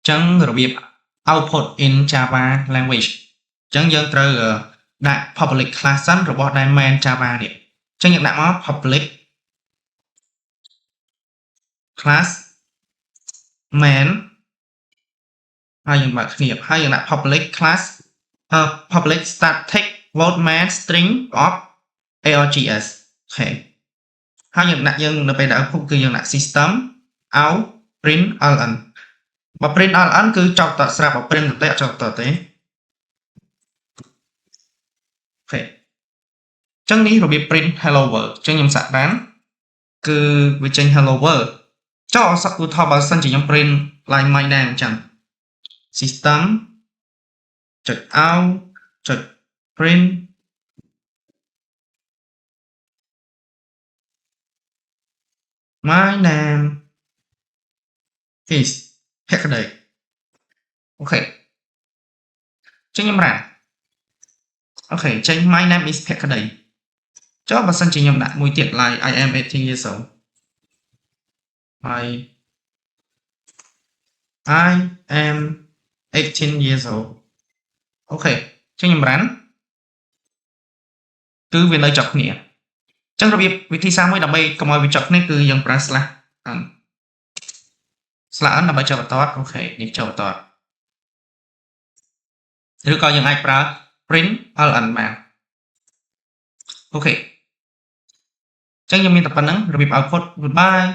ចឹងរបៀប output in Java language ចឹងយើងត្រូវដាក់ public class សិនរបស់ដែល main Java នេះចឹងយើងដាក់មក public class main ហើយយើងបើកគ្នាហើយយើងដាក់ public class public static void main string of args អូខេហើយយើងដាក់យើងនៅពេលដាក់ output គឺយើងដាក់ system out print ln បើ print ln គឺចប់តស្រាប់បើ print តែអត់ចប់តទេអូខេចឹងនេះរបៀប print hello world ចឹងខ្ញុំសាកបានគឺវាចេញ hello world ចុះឧទាហរណ៍បើសិនជាខ្ញុំ print line my name អញ្ចឹង system out print my name is ភក្តីអូខេចឹងខ្ញុំរ៉ាអូខេចេញ my name is ភក្តីចុះបើសិនជាខ្ញុំដាក់មួយទៀត like I am 18 years old I am 18 years old អូខេចឹងខ្ញុំរ៉ានគឺវានៅចប់គ្នាចឹងរបៀបវិធីសាស្ត្រមួយដើម្បីកុំឲ្យវាចប់គ្នាគឺយើងប្រើ slash n ដើម្បីចុះបន្តអូខេនេះចុះបន្តឬក៏យើងអាចប្រើ print ln បានអូខេចឹងខ្ញុំមានតែប៉ុណ្្នឹងរបៀប output goodbye